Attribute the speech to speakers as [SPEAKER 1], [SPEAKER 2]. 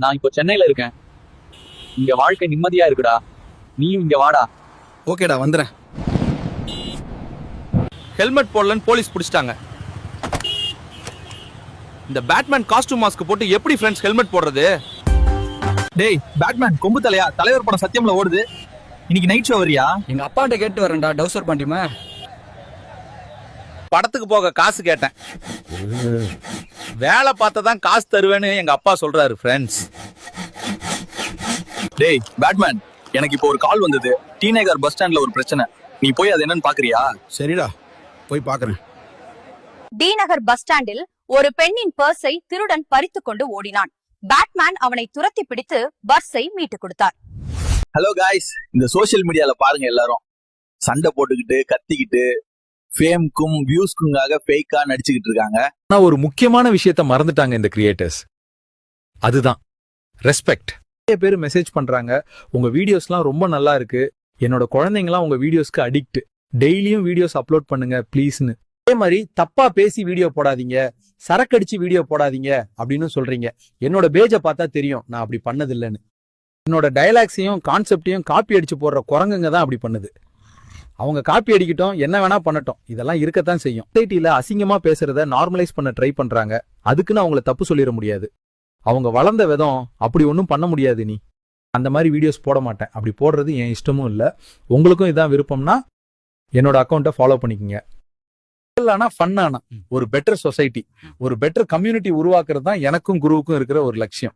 [SPEAKER 1] நான் இப்போ சென்னையில இருக்கேன். இங்க வாழ்க்கை நிம்மதியா இருக்குடா. நீயும் இங்க வாடா.
[SPEAKER 2] ஓகேடா வந்துறேன்.
[SPEAKER 3] ஹெல்மெட் போடலன்னு போலீஸ் பிடிச்சிட்டாங்க. இந்த பேட்மேன் காஸ்டியூம் மாஸ்க் போட்டு எப்படி ஃப்ரெண்ட்ஸ் ஹெல்மெட் போடுறது?
[SPEAKER 2] டேய் பேட்மேன் கொம்பு தலையா, தலைவர் படம் சத்தியம்ல ஓடுது. இன்னைக்கு நைட் ஷோ வரியா?
[SPEAKER 4] எங்க அப்பாட்ட கேட்டு வரேன்டா, டவுசர் பாண்டியமா.
[SPEAKER 3] படத்துக்கு போக காசு கேட்டேன். வேலை பார்த்ததான் காசு தருவேன்னு எங்க அப்பா சொல்றாரு ஃப்ரெண்ட்ஸ்.
[SPEAKER 2] டேய் பேட்மேன், எனக்கு இப்போ ஒரு கால் வந்தது. டீநகர் பஸ் ஸ்டாண்ட்ல ஒரு பிரச்சனை. நீ போய் அது என்னன்னு பாக்குறியா?
[SPEAKER 5] சரிடா, போய் பாக்குறேன்.
[SPEAKER 6] டி நகர் பஸ் ஸ்டாண்டில் ஒரு பெண்ணின் பர்ஸை திருடன் பறித்துக் கொண்டு ஓடினான். பேட்மேன் அவனை துரத்தி பிடித்து பர்ஸை மீட்டு கொடுத்தார்.
[SPEAKER 2] ஹலோ காய்ஸ், இந்த சோசியல் மீடியால பாருங்க எல்லாரும் சண்டை போட்டுக்கிட்டு கத்திக்கிட்டு ஃபேம்க்கும் வியூஸ்க்குங்காக ஃபேக்கா நடிச்சுக்கிட்டு இருக்காங்க.
[SPEAKER 7] ஆனா ஒரு முக்கியமான விஷயத்த மறந்துட்டாங்க இந்த கிரியேட்டர்ஸ். அதுதான் ரெஸ்பெக்ட். நிறைய பேர் மெசேஜ் பண்றாங்க, உங்க வீடியோஸ்லாம் ரொம்ப நல்லா இருக்கு, என்னோட குழந்தைங்களாம் உங்க வீடியோஸ்க்கு அடிக்ட், டெய்லியும் வீடியோஸ் அப்லோட் பண்ணுங்க ப்ளீஸ்னு. அதே மாதிரி தப்பா பேசி வீடியோ போடாதீங்க, சரக்கடிச்சு வீடியோ போடாதீங்க அப்படின்னு சொல்றீங்க. என்னோட பேஜை பார்த்தா தெரியும் நான் அப்படி பண்ணதில்லைன்னு. என்னோட டயலாக்ஸையும் கான்செப்டையும் காப்பி அடிச்சு போடுற குரங்குங்க தான் அப்படி பண்ணுது. அவங்க காப்பி அடிக்கட்டும், என்ன வேணா பண்ணட்டும், இதெல்லாம் இருக்கத்தான் செய்யும். சொசைட்டில அசிங்கமா பேசுறத நார்மலைஸ் பண்ண ட்ரை பண்றாங்க. அதுக்குன்னு அவங்கள தப்பு சொல்லிட முடியாது. அவங்க வளர்ந்த விதம் அப்படி ஒன்றும் பண்ண முடியாது. நீ அந்த மாதிரி வீடியோஸ் போட மாட்டேன், அப்படி போடுறது என் இஷ்டமும் இல்லை. உங்களுக்கும் இதான் விருப்பம்னா என்னோட அக்கௌண்ட்டை ஃபாலோ பண்ணிக்கங்க. இல்லைனா ஃபன்னானா ஒரு பெட்டர் சொசைட்டி, ஒரு பெட்டர் கம்யூனிட்டி உருவாக்குறது தான் எனக்கும் குருவுக்கும் இருக்கிற ஒரு லட்சியம்.